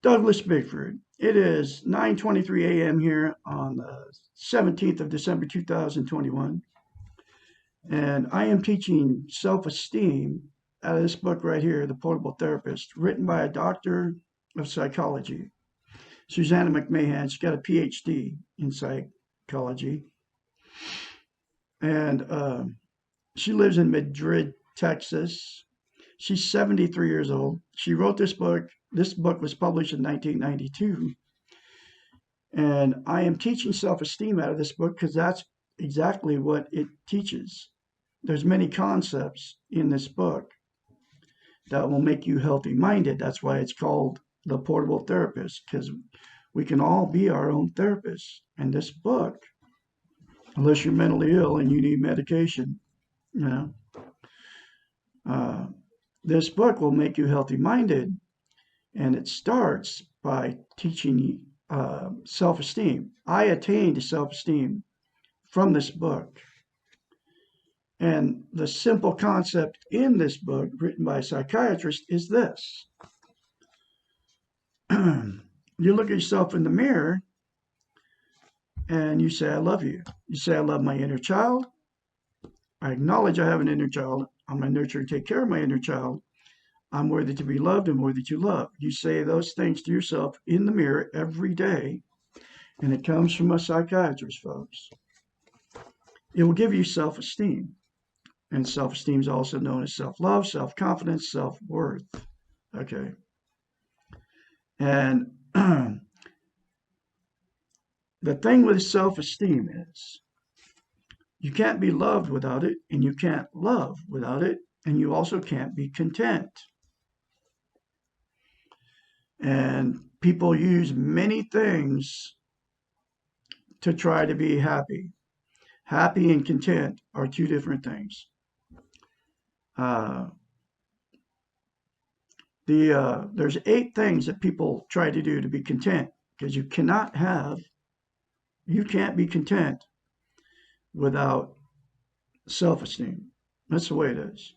Douglas Bickford. It is 9:23 a.m. here on the 17th of December 2021, and I am teaching self-esteem out of this book right here, The Portable Therapist, written by a doctor of psychology, Susanna McMahon. She's got a PhD in psychology, and she lives in Madrid, Texas. She's 73 years old. She wrote this book. This book was published in 1992. And I am teaching self-esteem out of this book because that's exactly what it teaches. There's many concepts in this book that will make you healthy-minded. That's why it's called The Portable Therapist, because we can all be our own therapists. And this book, unless you're mentally ill and you need medication, you know, this book will make you healthy-minded, and it starts by teaching self-esteem. I attained self-esteem from this book. And the simple concept in this book, written by a psychiatrist, is this. You look at yourself in the mirror and you say, I love you. You say, I love my inner child. I acknowledge I have an inner child. I'm going to nurture and take care of my inner child. I'm worthy to be loved and worthy to love. You say those things to yourself in the mirror every day, and it comes from a psychiatrist, folks. It will give you self-esteem, and self-esteem is also known as self-love, self-confidence, self-worth. Okay. And the thing with self-esteem is you can't be loved without it, and you can't love without it, and you also can't be content. And people use many things to try to be happy. Happy and content are two different things. There's 8 things that people try to do to be content, because you can't be content without self-esteem. That's the way it is.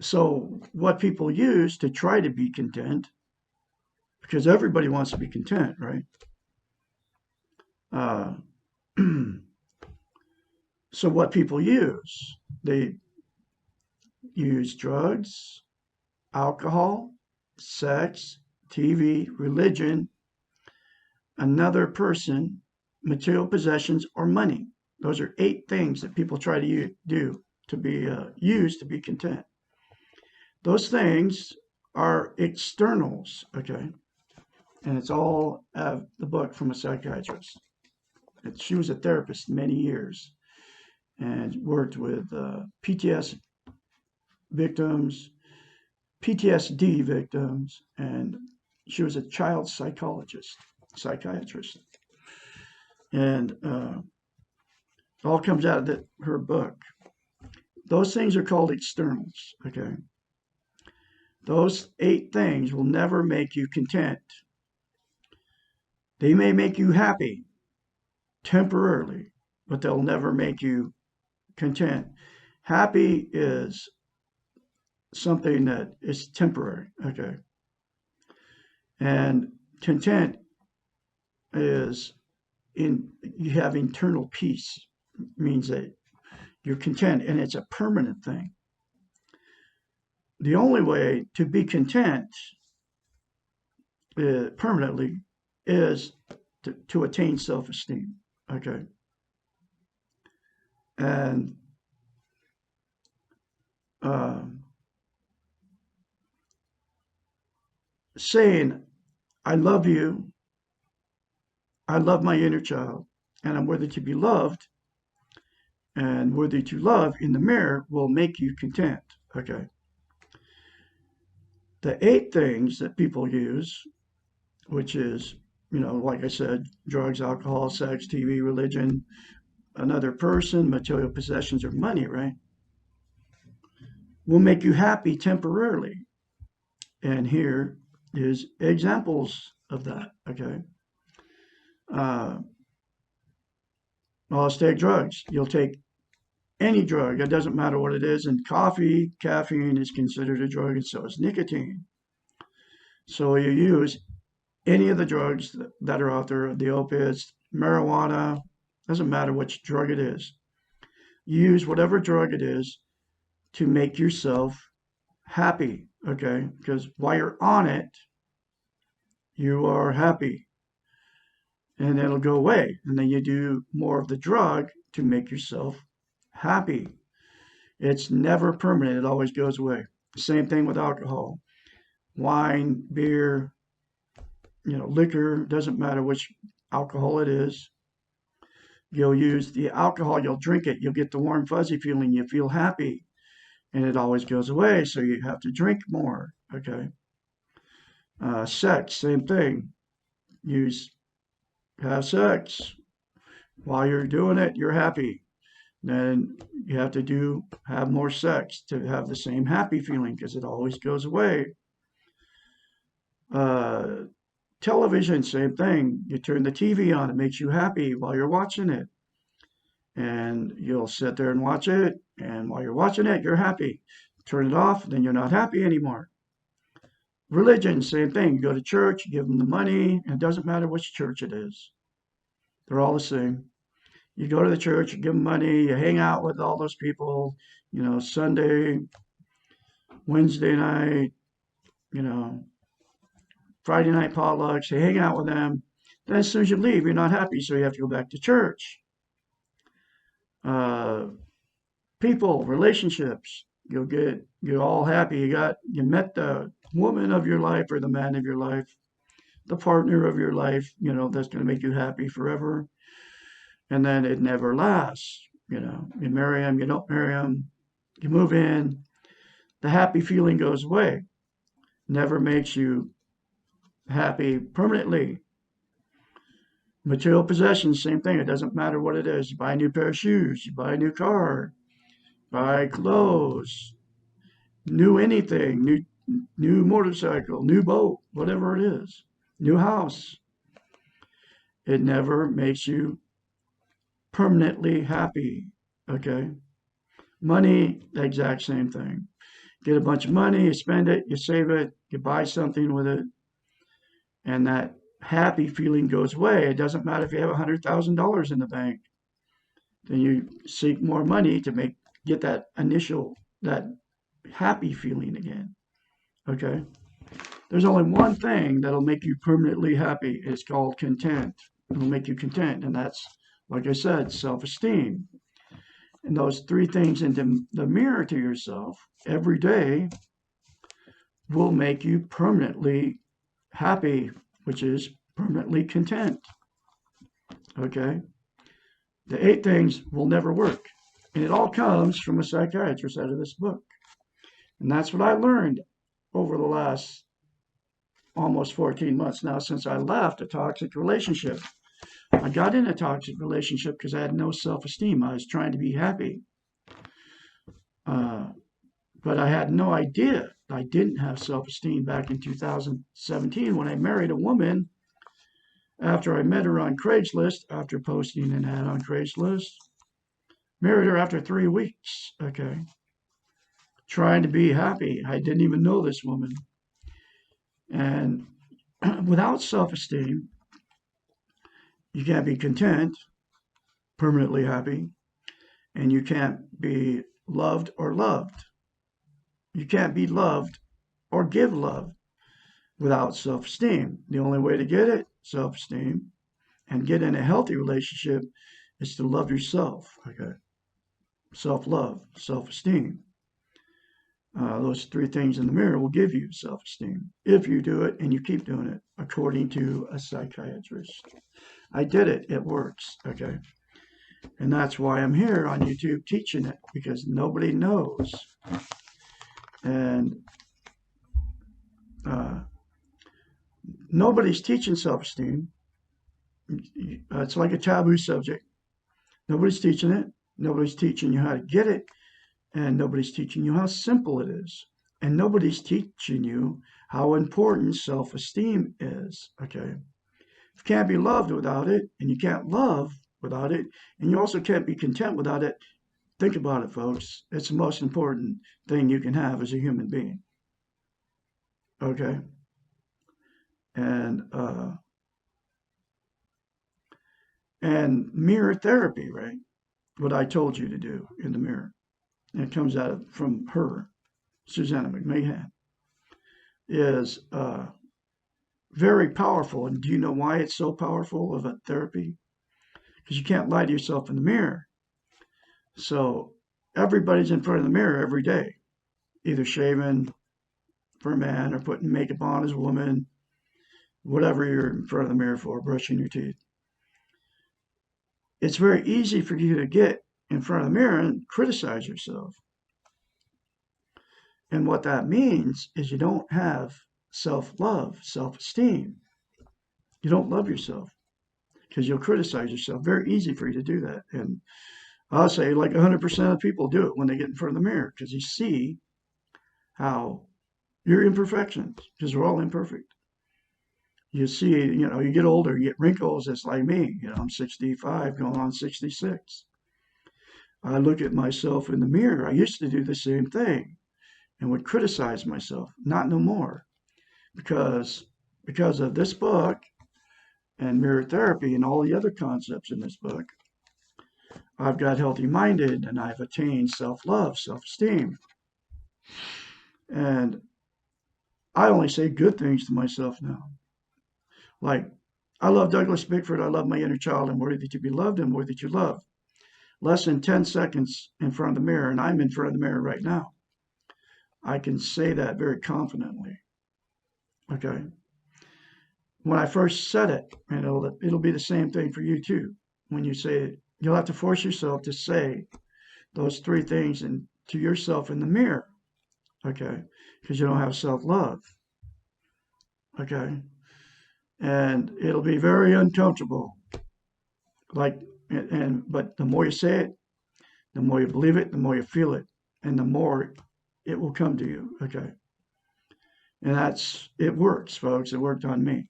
So what people use to try to be content, because everybody wants to be content, right? So what people use, they use drugs, alcohol, sex, TV, religion, another person, material possessions, or money. Those are 8 things that people try to do to be used to be content. Those things are externals, okay? And it's all the book from a psychiatrist. She was a therapist many years and worked with PTSD victims, and she was a child psychiatrist. And it all comes out of her book. Those things are called externals, okay? Those 8 things will never make you content. They may make you happy temporarily, but they'll never make you content. Happy is something that is temporary, okay? And content is you have internal peace, means that you're content, and it's a permanent thing. The only way to be content permanently is to attain self-esteem, okay? And saying, I love you, I love my inner child, and I'm worthy to be loved and worthy to love in the mirror will make you content, okay? The 8 things that people use, which is, like I said, drugs, alcohol, sex, TV, religion, another person, material possessions, or money, right, will make you happy temporarily. And here is examples of that, okay? Let's take drugs. You'll take any drug. It doesn't matter what it is. And caffeine is considered a drug, and so is nicotine. So you use any of the drugs that are out there, the opiates, marijuana, doesn't matter which drug it is. Use whatever drug it is to make yourself happy, okay? Because while you're on it, you are happy and it'll go away. And then you do more of the drug to make yourself happy. It's never permanent, it always goes away. Same thing with alcohol. Wine, beer, liquor, doesn't matter which alcohol it is. You'll use the alcohol, you'll drink it, you'll get the warm, fuzzy feeling, you feel happy, and it always goes away, so you have to drink more, okay? Sex, same thing. Have sex. While you're doing it, you're happy. Then you have to have more sex to have the same happy feeling because it always goes away. Uh, Television, same thing. You turn the TV on, it makes you happy while you're watching it. And you'll sit there and watch it, and while you're watching it, you're happy. Turn it off, then you're not happy anymore. Religion, same thing. You go to church, you give them the money, and it doesn't matter which church it is. They're all the same. You go to the church, you give them money, you hang out with all those people, Sunday, Wednesday night, you know, Friday night potlucks, you hang out with them. Then as soon as you leave, you're not happy, so you have to go back to church. People, relationships, you're all happy. You met the woman of your life or the man of your life, the partner of your life, that's going to make you happy forever. And then it never lasts. You marry him, you don't marry him, you move in, the happy feeling goes away. Never makes you happy permanently. Material possessions, same thing. It doesn't matter what it is. You buy a new pair of shoes, you buy a new car, buy clothes, new anything, new motorcycle, new boat, whatever it is, new house. It never makes you permanently happy. Okay? Money, the exact same thing. Get a bunch of money, you spend it, you save it, you buy something with it, and that happy feeling goes away. It doesn't matter if you have $100,000 in the bank. Then you seek more money to get that happy feeling again. Okay? There's only one thing that'll make you permanently happy. It's called content. It'll make you content, and that's, like I said, self-esteem. And those three things in the mirror to yourself every day will make you permanently happy, which is permanently content. Okay? The 8 things will never work. And it all comes from a psychiatrist out of this book. And that's what I learned over the last almost 14 months now since I left a toxic relationship. I got in a toxic relationship because I had no self-esteem. I was trying to be happy. But I had no idea I didn't have self-esteem back in 2017 when I married a woman after I met her on Craigslist, after posting an ad on Craigslist. Married her after 3 weeks, okay? Trying to be happy. I didn't even know this woman. And without self-esteem, you can't be content, permanently happy, and you can't be loved or loved. You can't be loved or give love without self-esteem. The only way to get it, self-esteem, and get in a healthy relationship is to love yourself. Okay? Self-love, self-esteem. Those 3 things in the mirror will give you self-esteem if you do it and you keep doing it, according to a psychiatrist. I did it. It works. Okay? And that's why I'm here on YouTube teaching it, because nobody knows. And nobody's teaching self-esteem. It's like a taboo subject. Nobody's teaching it. Nobody's teaching you how to get it. And nobody's teaching you how simple it is. And nobody's teaching you how important self-esteem is. Okay? You can't be loved without it, and you can't love without it, and you also can't be content without it. Think about it, folks. It's the most important thing you can have as a human being. Okay? and mirror therapy, right? What I told you to do in the mirror. And it comes out from her, Susanna McMahon, is very powerful. And do you know why it's so powerful of a therapy? Because you can't lie to yourself in the mirror. So everybody's in front of the mirror every day, either shaving for a man or putting makeup on as a woman, whatever you're in front of the mirror for, brushing your teeth. It's very easy for you to get in front of the mirror and criticize yourself. And what that means is you don't have self-love, self-esteem. You don't love yourself because you'll criticize yourself. Very easy for you to do that. And I'll say like 100% of people do it when they get in front of the mirror because you see how your imperfections, because we're all imperfect. You see, you get older, you get wrinkles. It's like me. I'm 65, going on 66. I look at myself in the mirror. I used to do the same thing and would criticize myself. Not no more, because of this book and mirror therapy and all the other concepts in this book. I've got healthy minded and I've attained self-love, self-esteem. And I only say good things to myself now. Like, I love Douglas Bickford. I love my inner child. I'm worthy to be loved and worthy to love. Less than 10 seconds in front of the mirror, and I'm in front of the mirror right now. I can say that very confidently. Okay. When I first said it, and it'll be the same thing for you too. When you say it, you'll have to force yourself to say those three things to yourself in the mirror. Okay. Because you don't have self-love. Okay. And it'll be very uncomfortable. But the more you say it, the more you believe it, the more you feel it, and the more it will come to you. Okay. And it works, folks. It worked on me.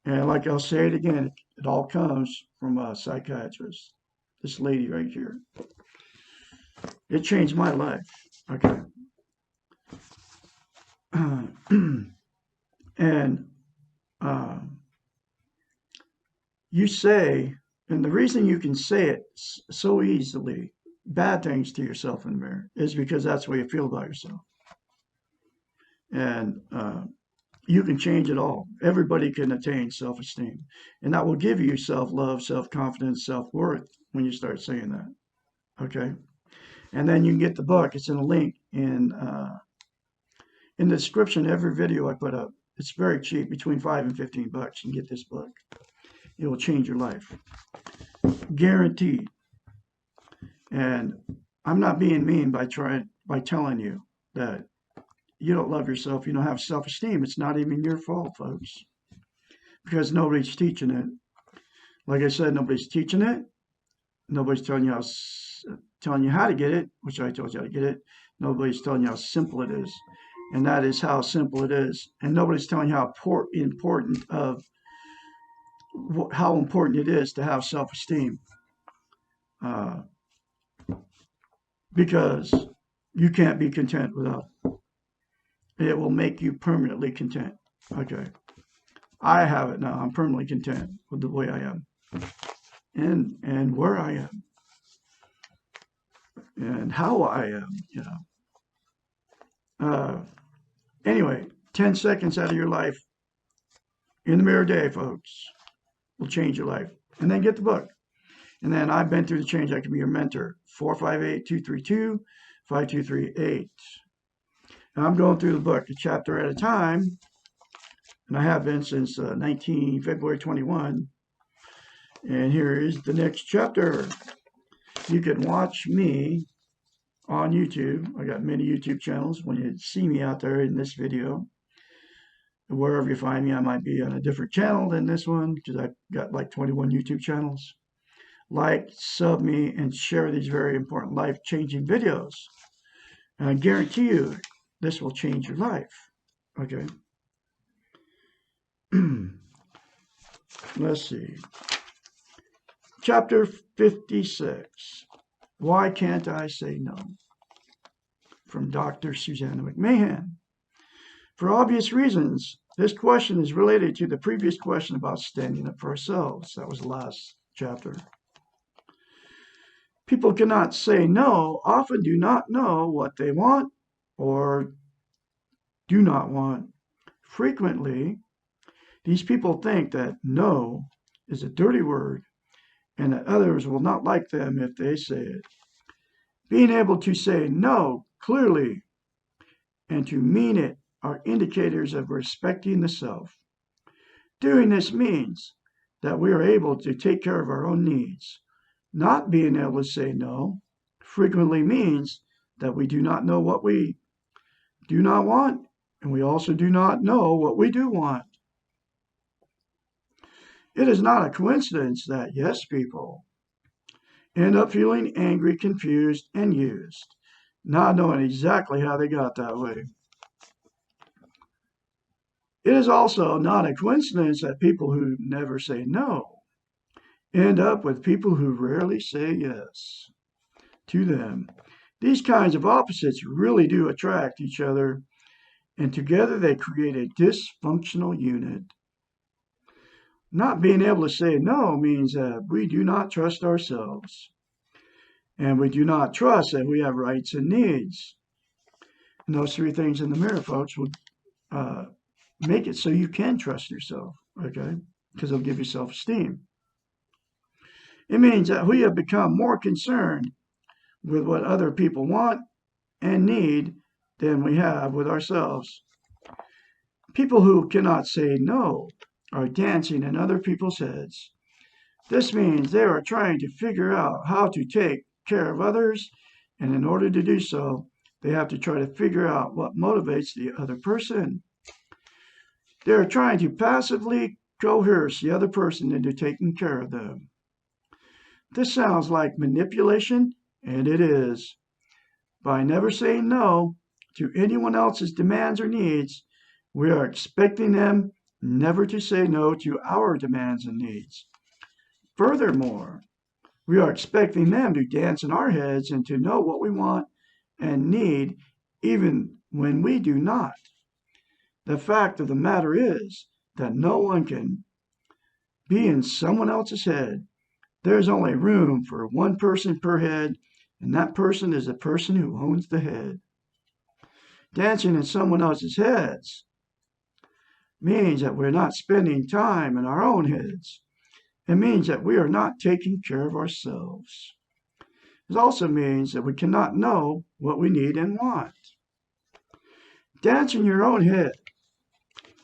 And like I'll say it again, it all comes from a psychiatrist. This lady right here. It changed my life. Okay. And uh, you say, and the reason you can say it so easily, bad things to yourself in the mirror, is because that's the way you feel about yourself. And you can change it all. Everybody can attain self-esteem. And that will give you self-love, self-confidence, self-worth when you start saying that. Okay? And then you can get the book. It's in a link in the description of every video I put up. It's very cheap, between $5 and $15. You can get this book. It will change your life. Guaranteed. And I'm not being mean by telling you that you don't love yourself, you don't have self-esteem. It's not even your fault, folks, because nobody's teaching it. Like I said, nobody's teaching it. Nobody's telling you how to get it, which I told you how to get it. Nobody's telling you how simple it is, and that is how simple it is. And nobody's telling you how important it is to have self-esteem, because you can't be content without it. It will make you permanently content. Okay. I have it now. I'm permanently content with the way I am and where I am and how I am. Anyway, 10 seconds out of your life in the mirror day, folks, will change your life. And then get the book. And then I've been through the change. I can be your mentor. 458-232-5238. And I'm going through the book a chapter at a time. And I have been since February 21. And here is the next chapter. You can watch me on YouTube. I got many YouTube channels. When you see me out there in this video, wherever you find me, I might be on a different channel than this one because I've got like 21 YouTube channels. Like, sub me, and share these very important life-changing videos. And I guarantee you, this will change your life. Okay. Let's see. Chapter 56. Why Can't I Say No? From Dr. Susanna McMahon. For obvious reasons, This question is related to the previous question about standing up for ourselves. That was the last chapter. People cannot say no, often do not know what they want or do not want. Frequently, these people think that no is a dirty word and that others will not like them if they say it. Being able to say no clearly and to mean it are indicators of respecting the self. Doing this means that we are able to take care of our own needs. Not being able to say no frequently means that we do not know what we do not want, and we also do not know what we do want. It is not a coincidence that yes people end up feeling angry, confused, and used, not knowing exactly how they got that way. It is also not a coincidence that people who never say no end up with people who rarely say yes to them. These kinds of opposites really do attract each other, and together they create a dysfunctional unit. Not being able to say no means that we do not trust ourselves, and we do not trust that we have rights and needs. And those three things in the mirror, folks, will make it so you can trust yourself, okay? Because it'll give you self-esteem. It means that we have become more concerned with what other people want and need than we have with ourselves. People who cannot say no are dancing in other people's heads. This means they are trying to figure out how to take care of others, and in order to do so, they have to try to figure out what motivates the other person. They are trying to passively coerce the other person into taking care of them. This sounds like manipulation, and it is. By never saying no to anyone else's demands or needs, we are expecting them never to say no to our demands and needs. Furthermore, we are expecting them to dance in our heads and to know what we want and need even when we do not. The fact of the matter is that no one can be in someone else's head. There's only room for one person per head, and that person is the person who owns the head. Dancing in someone else's heads means that we're not spending time in our own heads. It means that we are not taking care of ourselves. It also means that we cannot know what we need and want. Dance in your own head.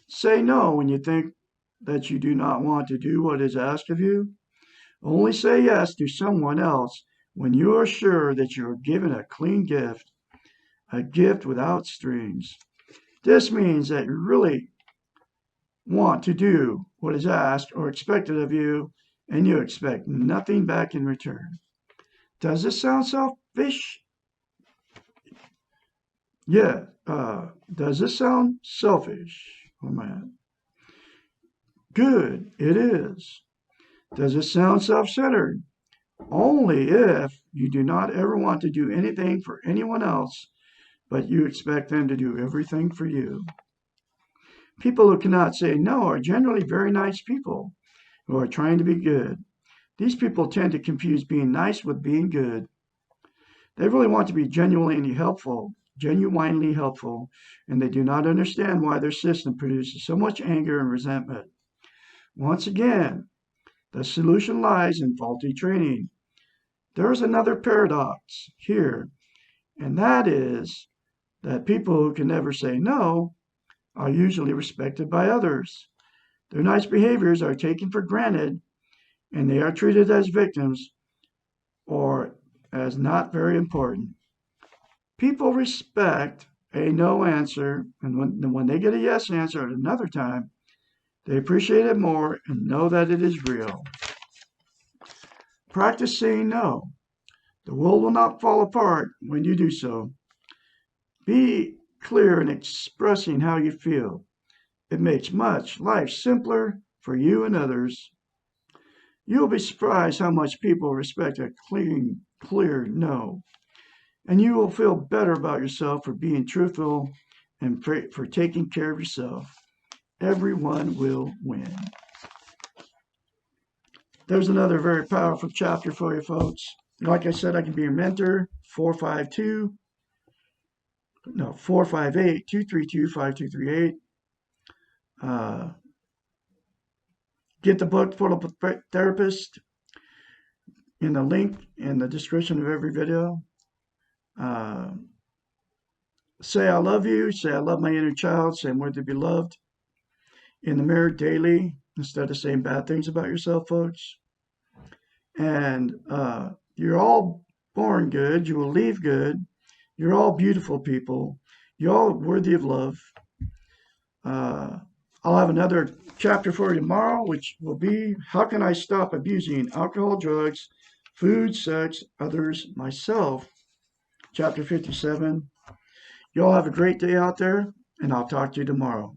Say no when you think that you do not want to do what is asked of you. Only say yes to someone else when you are sure that you are given a clean gift, a gift without strings. This means that you really want to do what is asked or expected of you, and you expect nothing back in return. Does this sound selfish? Yeah. Does this sound selfish? Oh man. Good, it is. Does it sound self-centered? Only if you do not ever want to do anything for anyone else, but you expect them to do everything for you. People who cannot say no are generally very nice people who are trying to be good. These people tend to confuse being nice with being good. They really want to be genuinely helpful, and they do not understand why their system produces so much anger and resentment. Once again, the solution lies in faulty training. There is another paradox here, and that is that people who can never say no are usually respected by others. Their nice behaviors are taken for granted, and they are treated as victims or as not very important. People respect a no answer, and when they get a yes answer at another time, they appreciate it more and know that it is real. Practice saying no. The world will not fall apart when you do so. Be clear in expressing how you feel. It makes life simpler for you and others. You'll be surprised how much people respect a clear no. And you will feel better about yourself for being truthful and for taking care of yourself. Everyone will win. There's another very powerful chapter for you folks. Like I said, I can be your mentor. 458-232-5238. Get the book, Portal Therapist, in the link in the description of every video. Say I love you. Say I love my inner child. Say I'm worthy to be loved in the mirror daily instead of saying bad things about yourself, folks. And you're all born good. You will leave good. You're all beautiful people. You're all worthy of love. I'll have another chapter for you tomorrow, which will be how can I stop abusing alcohol, drugs, food, sex, others, myself. Chapter 57. You all have a great day out there, and I'll talk to you tomorrow.